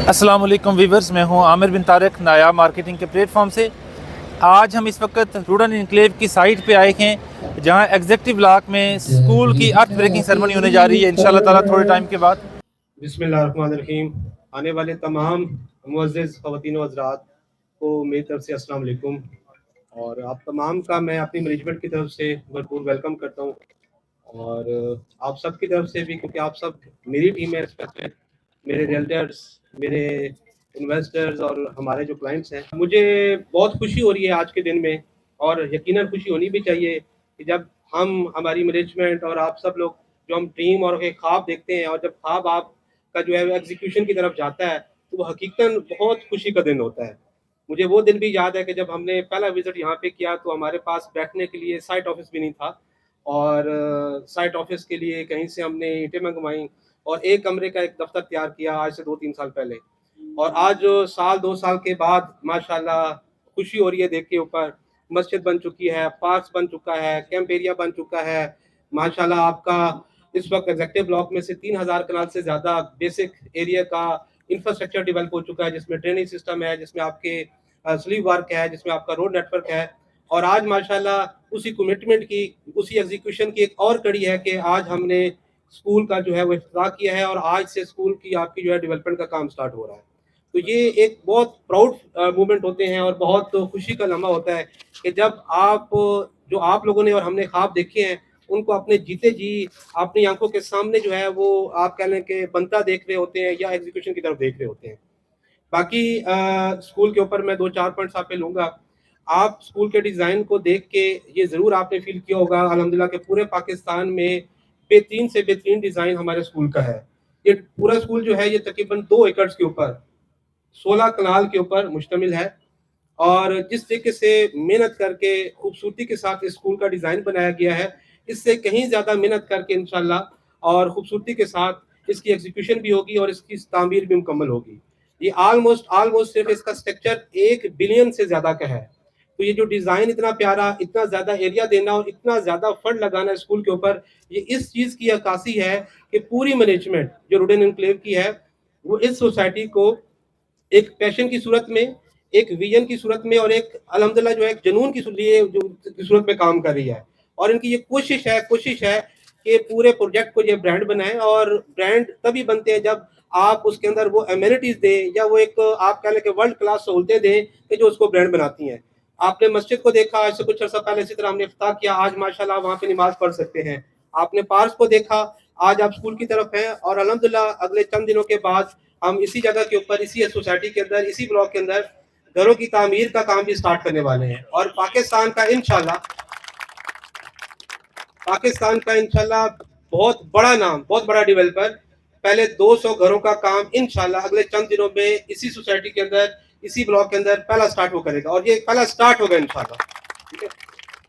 अस्सलाम वालेकुम वीवर्स, मैं हूं आमिर बिन तारिक नायाब मार्केटिंग के प्लेटफॉर्म से। आज हम इस वक्त रूडन इनक्लेव की साइट पे आए हैं जहां एग्जेक्टिव ब्लॉक में स्कूल की अर्थ ब्रेकिंग सेरेमनी होने जा रही है इंशाल्लाह ताला थोड़े टाइम के बाद। बिस्मिल्लाहिर्रहमानिर्रहीम। आने वाले तमाम मुअज़्ज़िज़ ख़वातीन व हज़रात को मेरी तरफ से अस्सलाम वालेकुम, और आप तमाम का मैं अपनी मैनेजमेंट की तरफ से भरपूर वेलकम करता हूँ, और आप सब की तरफ से भी, क्योंकि आप सब मेरी टीम है, स्पेशली मेरे रियल्टर्स, मेरे इन्वेस्टर्स और हमारे जो क्लाइंट्स हैं। मुझे बहुत खुशी हो रही है आज के दिन में, और यकीनन खुशी होनी भी चाहिए कि जब हम, हमारी मैनेजमेंट और आप सब लोग, जो हम ड्रीम और एक ख्वाब देखते हैं, और जब ख्वाब आपका जो है एग्जीक्यूशन की तरफ जाता है, तो वो हकीकतन बहुत खुशी का दिन होता है। मुझे वो दिन भी याद है कि जब हमने पहला विज़िट यहाँ पे किया तो हमारे पास बैठने के लिए साइट ऑफिस भी नहीं था, और साइट ऑफिस के लिए कहीं से हमने ईंटें मंगवाई और एक कमरे का एक दफ्तर तैयार किया आज से 2-3 साल पहले। और आज साल 2 साल के बाद माशाल्लाह खुशी हो रही है देख के ऊपर, मस्जिद बन चुकी है, पार्क्स बन चुका है, कैंप एरिया बन चुका है। माशाल्लाह आपका इस वक्त एग्जेक्टिव ब्लॉक में से 3000 कनाल से ज़्यादा बेसिक एरिया का इंफ्रास्ट्रक्चर डेवलप हो चुका है, जिसमें ड्रेनेज सिस्टम है, जिसमें आपके स्लीव वर्क है, जिसमें आपका रोड नेटवर्क है। और आज माशाल्लाह उसी कमिटमेंट की, उसी एग्जीक्यूशन की एक और कड़ी है कि आज हमने स्कूल का जो है वो इफ्तिताह किया है, और आज से स्कूल की आपकी जो है डेवलपमेंट का काम स्टार्ट हो रहा है। तो ये एक बहुत प्राउड मोमेंट होते हैं और बहुत खुशी का लम्हा होता है कि जब आप, जो आप लोगों ने और हमने ख्वाब देखे हैं, उनको अपने जीते जी अपनी आंखों के सामने जो है वो आप कह लें कि बनता देख रहे होते हैं या एग्जीक्यूशन की तरफ देख रहे होते हैं। बाकी स्कूल के ऊपर मैं 2-4 पॉइंट्स आप पे लूँगा। आप स्कूल के डिज़ाइन को देख के ये ज़रूर आपने फ़ील किया होगा अल्हम्दुलिल्लाह कि पूरे पाकिस्तान में बेहतरीन से बेहतरीन डिज़ाइन हमारे स्कूल का है। ये पूरा स्कूल जो है ये तकरीबन 2 एकड़ के ऊपर, 16 कनाल के ऊपर मुश्तमिल है, और जिस तरीके से मेहनत करके खूबसूरती के साथ इस स्कूल का डिज़ाइन बनाया गया है, इससे कहीं ज़्यादा मेहनत करके इंशाल्लाह और खूबसूरती के साथ इसकी एग्जीक्यूशन भी होगी और इसकी तामीर भी मुकम्मल होगी। ये ऑलमोस्ट सिर्फ इसका स्ट्रक्चर 1 बिलियन से ज़्यादा का है। तो ये जो डिज़ाइन इतना प्यारा, इतना ज़्यादा एरिया देना और इतना ज़्यादा फंड लगाना स्कूल के ऊपर, ये इस चीज़ की अक्कासी है कि पूरी मैनेजमेंट जो रूडन एनक्लेव की है, वो इस सोसाइटी को एक पैशन की सूरत में, एक विजन की सूरत में, और एक अल्हम्दुलिल्लाह जो है एक जुनून की सूरत में काम कर रही है। और इनकी ये कोशिश है कि पूरे प्रोजेक्ट को ये ब्रांड बनाएं, और ब्रांड तभी बनते हैं जब आप उसके अंदर वो एमिनिटीज दें, या वो एक आप कह लें कि वर्ल्ड क्लास सहूलतें दें कि जो उसको ब्रांड बनाती हैं। आपने मस्जिद को देखा, आज से कुछ अर्सा पहले इसी तरह हमने इफ्तार किया, आज माशाल्लाह वहाँ पे नमाज पढ़ सकते हैं। आपने पार्क को देखा, आज आप स्कूल की तरफ हैं, और अल्हम्दुलिल्लाह अगले चंद दिनों के बाद हम इसी जगह के ऊपर, इसी सोसाइटी के अंदर, इसी ब्लॉक के अंदर घरों की तामीर का काम भी स्टार्ट करने वाले हैं। और पाकिस्तान का इंशाल्लाह बहुत बड़ा नाम, बहुत बड़ा डेवलपर, पहले 200 घरों का काम इंशाल्लाह अगले चंद दिनों में इसी सोसाइटी के अंदर, इसी ब्लॉक के अंदर पहला स्टार्ट वो करेगा, और ये पहला स्टार्ट होगा इंशाल्लाह, ठीक है।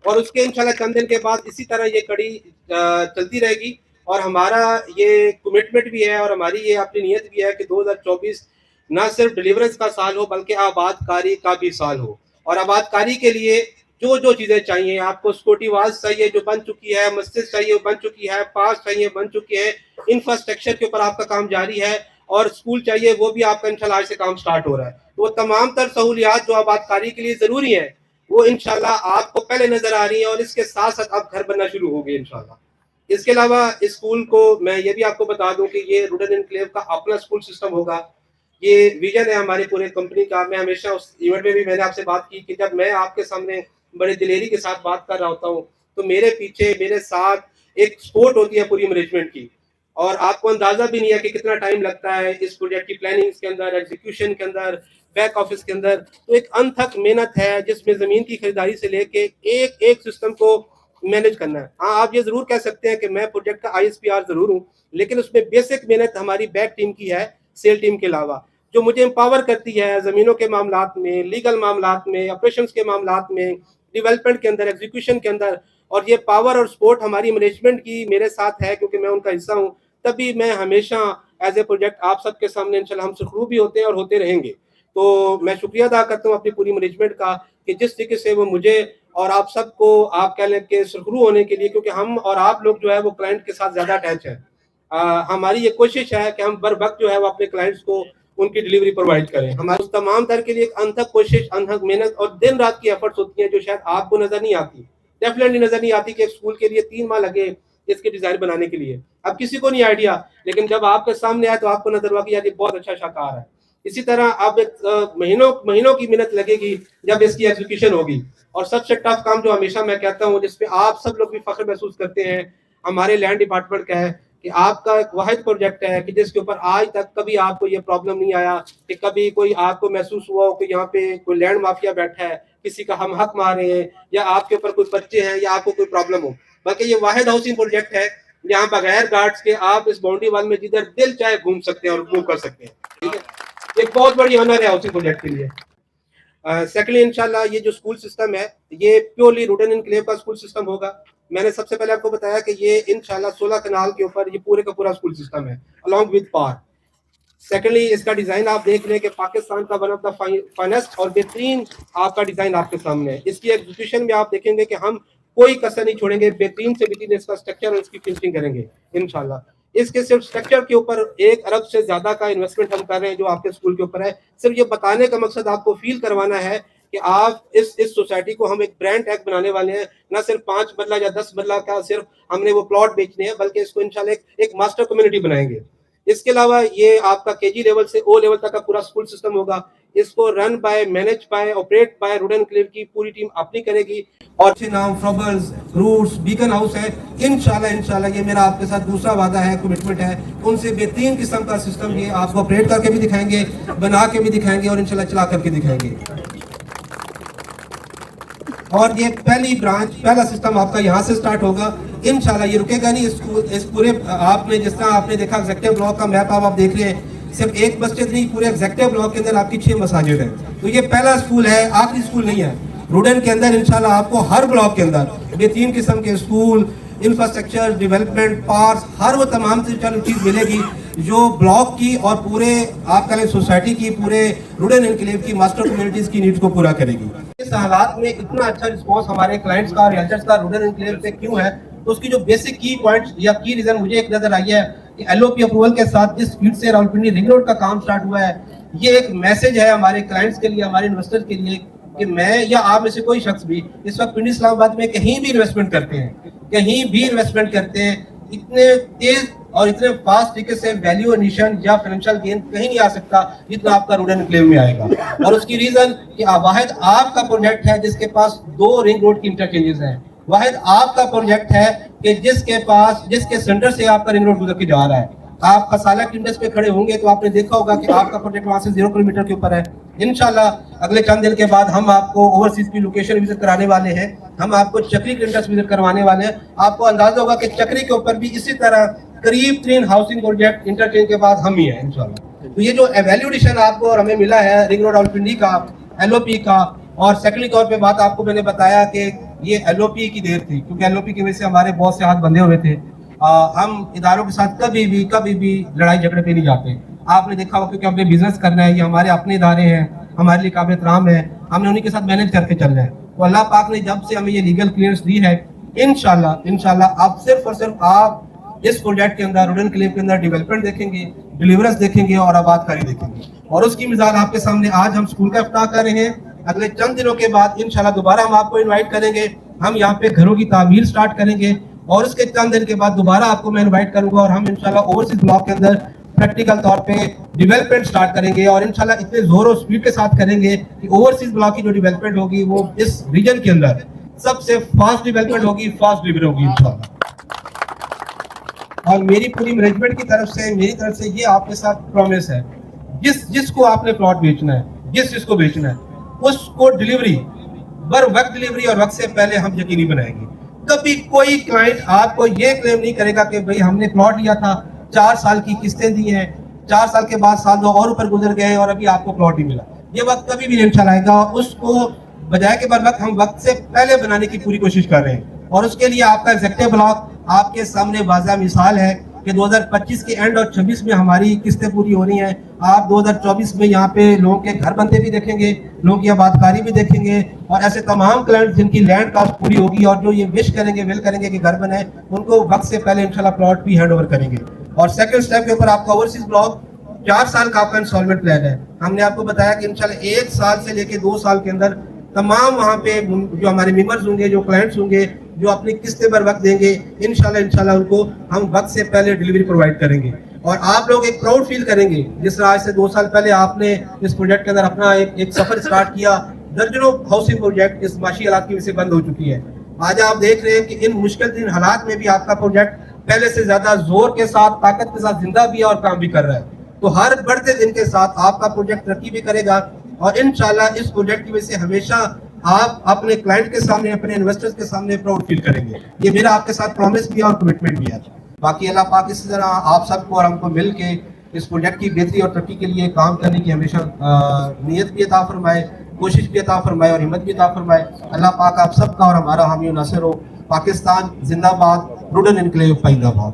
और उसके इंशाल्लाह चंद दिन के बाद इसी तरह ये कड़ी चलती रहेगी, और हमारा ये कमिटमेंट भी है और हमारी ये अपनी नीयत भी है कि 2024 ना सिर्फ डिलीवरेंस का साल हो, बल्कि आबादकारी का भी साल हो। और आबादकारी के लिए जो जो चीज़ें चाहिए, आपको सिक्योरिटी वाल्स चाहिए जो बन चुकी है, मस्जिद चाहिए बन चुकी है, पास चाहिए बन चुकी है, इंफ्रास्ट्रक्चर के ऊपर आपका काम जारी है, और स्कूल चाहिए, वो भी आपका इंशाल्लाह आज से काम स्टार्ट हो रहा है। तो वो तमाम तर सहूलियात जो आबादकारी के लिए ज़रूरी है, वो इंशाल्लाह आपको पहले नज़र आ रही है, और इसके साथ साथ अब घर बनना शुरू हो गए इंशाल्लाह। इसके अलावा इस स्कूल को मैं ये भी आपको बता दूं कि ये रूडन एनक्लेव का अपना स्कूल सिस्टम होगा। ये विजन है हमारी पूरे कंपनी का। मैं हमेशा उस इवेंट में भी मैंने आपसे बात की कि जब मैं आपके सामने बड़े दिलेरी के साथ बात कर रहा होता हूँ, तो मेरे पीछे, मेरे साथ एक सपोर्ट होती है पूरी मैनेजमेंट की, और आपको अंदाजा भी नहीं है कि कितना टाइम लगता है इस प्रोजेक्ट की प्लानिंग के अंदर, एग्जीक्यूशन के अंदर, बैक ऑफिस के अंदर। तो एक अनथक मेहनत है जिसमें जमीन की खरीदारी से लेके एक एक सिस्टम को मैनेज करना है। हाँ, आप ये जरूर कह सकते हैं कि मैं प्रोजेक्ट का ISPR जरूर हूँ, लेकिन उसमें बेसिक मेहनत हमारी बैक टीम की है, सेल टीम के अलावा, जो मुझे एम्पावर करती है ज़मीनों के मामलात में, लीगल मामलात में, ऑपरेशंस के मामलात में, डेवलपमेंट के अंदर, एग्जीक्यूशन के अंदर। और ये पावर और सपोर्ट हमारी मैनेजमेंट की मेरे साथ है, क्योंकि मैं उनका हिस्सा हूँ। तभी मैं हमेशा एज ए प्रोजेक्ट आप सबके सामने इंशाल्लाह हम सुखरू भी होते हैं और होते रहेंगे। तो मैं शुक्रिया अदा करता हूँ अपनी पूरी मैनेजमेंट का कि जिस तरीके से वो मुझे और आप सबको, आप कह लें कि सुखरू होने के लिए, क्योंकि हम और आप लोग जो है वो क्लाइंट के साथ ज़्यादा अटैच है। हमारी ये कोशिश है कि हम बर वक्त जो है वो अपने क्लाइंट्स को उनकी डिलीवरी प्रोवाइड करें। हमारे उस तमाम दर के लिए एक अनथक कोशिश, अनथक मेहनत और दिन रात की एफर्ट्स होती हैं जो शायद आपको नजर नहीं आती, डेफिनेटली नजर नहीं आती कि एक स्कूल के लिए 3 माह लगे इसके डिजाइन बनाने के लिए। अब किसी को नहीं आइडिया, लेकिन जब आपके सामने आए तो आपको नजर हुआ कि यार ये बहुत अच्छा शाकार है। इसी तरह अब एक महीनों की मेहनत लगेगी जब इसकी एग्जीक्यूशन होगी। और सबसे टफ काम जो हमेशा मैं कहता हूँ, जिसपे आप सब लोग भी फख्र महसूस करते हैं, हमारे लैंड डिपार्टमेंट का है कि आपका एक वाहिद प्रोजेक्ट है कि जिसके ऊपर आज तक कभी आपको ये प्रॉब्लम नहीं आया कि कभी कोई आपको महसूस हुआ हो कि यहाँ पे कोई लैंड माफिया बैठा है, किसी का हम हक मार रहे हैं, या आपके ऊपर कोई बच्चे हैं, या आपको कोई प्रॉब्लम हो। बल्कि ये वाहिद हाउसिंग प्रोजेक्ट है जहाँ बगैर गार्ड्स के आप इस बाउंड्री वाल में जिधर दिल चाहे घूम सकते हैं और मूव कर सकते हैं। ठीक है, एक बहुत बड़ी ऑनर है हाउसिंग प्रोजेक्ट के लिए। सेकेंडली इंशाल्लाह ये जो स्कूल सिस्टम है ये प्योरली रुडन एनक्लेव का स्कूल सिस्टम होगा। मैंने सबसे पहले आपको बताया कि ये इंशाल्लाह 16 कनाल के ऊपर ये पूरे का पूरा स्कूल सिस्टम है अलॉन्ग विद पार्क। सेकेंडली इसका डिजाइन आप देख लें कि पाकिस्तान का वन ऑफ द फाइनेस्ट और बेहतरीन आपका डिजाइन आपके सामने है। इसकी एग्जीक्यूशन में आप देखेंगे कि हम कोई कसर नहीं छोड़ेंगे, बेहतरीन से बेहतरीन इसका स्ट्रक्चर और इसकी फिनिशिंग करेंगे इंशाल्लाह। इसके सिर्फ स्ट्रक्चर के ऊपर 1 अरब से ज्यादा का इन्वेस्टमेंट हम कर रहे हैं जो आपके स्कूल के ऊपर है। सिर्फ ये बताने का मकसद आपको फील करवाना है कि आप इस सोसाइटी को हम एक ब्रांड टैग बनाने वाले हैं। ना सिर्फ 5 मरला या 10 मरला का सिर्फ हमने वो प्लॉट बेचने हैं, बल्कि इसको इंशाल्लाह एक मास्टर कम्युनिटी बनाएंगे। इसके अलावा ये आपका केजी लेवल से ओ लेवल तक का पूरा स्कूल सिस्टम होगा। इसको run by, manage by, operate by Rudan enclave की पूरी टीम अपनी करेगी। और अच्छे नाम फ्रॉबर्स, रूट्स, बीकन हाउस है। इंशाल्लाह ये मेरा आपके साथ दूसरा वादा है, कमिटमेंट है। उनसे बेहतरीन किस्म का सिस्टम ये आपको ऑपरेट करके भी दिखाएंगे, बना के भी दिखाएंगे और इंशाल्लाह चला करके दिखाएंगे। और ये पहली ब्रांच, पहला सिस्टम आपका यहाँ से स्टार्ट होगा इंशाल्लाह। ये रुकेगा नहीं। इस पूरे आपने जिस तरह आपने देखा एग्जीक्यूटिव ब्लॉक का मैप आप देख रहे हैं, सिर्फ एक मस्जिद नहीं, पूरे एग्जीक्यूटिव ब्लॉक के अंदर आपकी 6 मसाजिद है। तो ये पहला स्कूल है, आखिरी स्कूल नहीं है। रुडन के अंदर इंशाल्लाह आपको हर ब्लॉक के अंदर बेहतरीन किस्म के स्कूल, इंफ्रास्ट्रक्चर, डेवलपमेंट, पार्क्स, हर वो तमाम चीज मिलेगी जो ब्लॉक की और पूरे आपका सोसाइटी की, पूरे रुडन एनक्लेव की मास्टर कम्युनिटीज की नीड्स को पूरा करेगी। इस हालात में इतना अच्छा रिस्पॉन्स हमारे क्लाइंट्स का, रियल्टर्स का रुडन एनक्लेव पे क्यों है, तो उसकी जो बेसिक की पॉइंट्स या की रीजन मुझे एक नजर आई है कि एलओपी अप्रूवल के साथ जिस स्पीड से रावलपिंडी रिंग रोड का काम स्टार्ट हुआ है, ये एक मैसेज है हमारे क्लाइंट्स के लिए, हमारे इन्वेस्टर के लिए कि मैं या आप में से कोई शख्स भी इस वक्त पिंडी इस्लामाबाद में कहीं भी इन्वेस्टमेंट करते हैं, इतने तेज और इतने फास्ट तरीके से वैल्यू एडिशन या फाइनेंशियल गेन कहीं नहीं आ सकता जितना आपका रुडन एनक्लेव में आएगा। और उसकी रीजन कि वाहिद आपका प्रोजेक्ट है जिसके पास 2 रिंग रोड की इंटरचेंजेस हैं। वाहिद आपका प्रोजेक्ट है कि जिसके सेंटर से आपका रिंग रोड गुजर के जा रहा है। आप कसाला किंडस पे खड़े होंगे तो आपने देखा होगा कि आपका प्रोजेक्ट वहां से 0 किलोमीटर के ऊपर है। इंशाल्लाह अगले चंद दिन के बाद हम आपको ओवरसीज की लोकेशन विजिट कराने वाले हैं, हम आपको चक्री किंडस विजिट करवाने वाले हैं। आपको अंदाजा होगा कि चक्री के ऊपर भी इसी तरह करीब 3 हाउसिंग प्रोजेक्ट इंटरचेंज के बाद हम ही है इंशाल्लाह। तो ये जो वैल्यूएशन आपको और हमें मिला है रिंग रोड रावलपिंडी का, एलओपी का, और सेकेंडरी तौर पे बात आपको मैंने बताया कि ये एलओपी की देर थी, क्योंकि एलओपी की वजह से हमारे बहुत से हाथ बंधे हुए थे। हम इदारों के साथ कभी भी लड़ाई झगड़े पे नहीं जाते। आपने देखा होगा क्योंकि हमने बिजनेस करना है, ये हमारे अपने इदारे हैं, हमारे लिए काबिल एहतराम है, हमने उन्हीं के साथ मैनेज करके चलना है। तो अल्लाह पाक ने जब से हमें ये लीगल क्लियरेंस दी है, इंशाल्लाह आप सिर्फ और सिर्फ आप इस प्रोजेक्ट के अंदर, रुडन एनक्लेव के अंदर डेवलपमेंट देखेंगे, डिलीवरेंस देखेंगे और आबादकारी देखेंगे। और उसकी मिसाल आपके सामने आज हम स्कूल का इफ्ताह कर रहे हैं। अगले चंद दिनों के बाद इंशाल्लाह दोबारा हम आपको इनवाइट करेंगे, हम यहाँ पे घरों की तामीर स्टार्ट करेंगे। और उसके चंद दिन के बाद दोबारा आपको मैं इनवाइट करूंगा और हम इंशाल्लाह ओवरसीज ब्लॉक के अंदर प्रैक्टिकल तौर पे डेवलपमेंट स्टार्ट करेंगे। और इंशाल्लाह इतने जोर और स्पीड के साथ करेंगे कि ओवरसीज ब्लॉक की जो डेवलपमेंट होगी वो इस रीजन के अंदर सबसे फास्ट डेवलपमेंट होगी, फास्ट डिलीवरी होगी इंशाल्लाह। और मेरी पूरी मैनेजमेंट की तरफ से, मेरी तरफ से ये आपके साथ प्रॉमिस है, जिसको आपने प्लॉट बेचना है, जिसको बेचना है, उसको डिलीवरी बर वक्त डिलीवरी और वक्त से पहले हम यकीनी बनाएंगे। कभी कोई क्लाइंट आपको ये क्लेम नहीं करेगा कि भाई हमने प्लॉट लिया था, 4 साल की किस्तें दी हैं, 4 साल के बाद साल 2 और ऊपर गुजर गए और अभी आपको प्लॉट ही मिला। ये वक्त कभी भी नहीं चला आएगा। उसको बजाय के बर वक्त हम वक्त से पहले बनाने की पूरी कोशिश कर रहे हैं। और उसके लिए आपका एग्जीक्यूटिव ब्लॉक आपके सामने वाज़ा मिसाल है कि 2025 के एंड और 26 में हमारी किस्तें पूरी हो रही हैं। आप 2024 में यहाँ पे लोगों के घर बनते भी देखेंगे, लोगों की आबादकारी भी देखेंगे। और ऐसे तमाम क्लाइंट्स जिनकी लैंड कास्ट पूरी होगी और जो ये विश करेंगे, विल करेंगे कि घर बने, उनको वक्त से पहले इंशाल्लाह प्लॉट भी हैंड ओवर करेंगे। और सेकंड स्टेप के ऊपर आपका ओवरसीज ब्लॉक 4 साल का आपका इंस्टॉलमेंट प्लान है। हमने आपको बताया कि इंशाल्लाह 1 साल से लेके 2 साल के अंदर तमाम वहाँ पे जो हमारे मेंबर्स होंगे, जो क्लाइंट्स होंगे, जो अपनी किस्तें बर वक्त देंगे, इंशाल्लाह उनको हम वक्त से पहले डिलीवरी प्रोवाइड करेंगे। और आप लोग एक प्राउड फील करेंगे, जिस तरह आज से 2 साल पहले आपने इस प्रोजेक्ट के अंदर अपना एक सफर स्टार्ट किया। दर्जनों हाउसिंग प्रोजेक्ट इस माशी हालात की वजह से बंद हो चुकी है। आज आप देख रहे हैं कि इन मुश्किल दिन हालात में भी आपका प्रोजेक्ट पहले से ज्यादा जोर के साथ, ताकत के साथ जिंदा भी है और काम भी कर रहा है। तो हर बढ़ते दिन के साथ आपका प्रोजेक्ट तरक्की भी करेगा और इंशाल्लाह इस प्रोजेक्ट की वजह से हमेशा आप अपने क्लाइंट के सामने, अपने इन्वेस्टर्स के सामने प्राउड फील करेंगे। ये मेरा आपके साथ प्रॉमिस भी है और कमिटमेंट भी है। बाकी अल्लाह पाक इसी तरह आप सबको और हमको मिल के इस प्रोजेक्ट की बेहतरी और तरक्की के लिए काम करने की हमेशा नीयत भी अता फरमाए, कोशिश भी अता फरमाए और हिम्मत भी अता फरमाए। अल्लाह पाक आप सबका और हमारा हामी नासिर हो। पाकिस्तान जिंदाबाद, रूडन इनक्लेव पाइंदाबाद।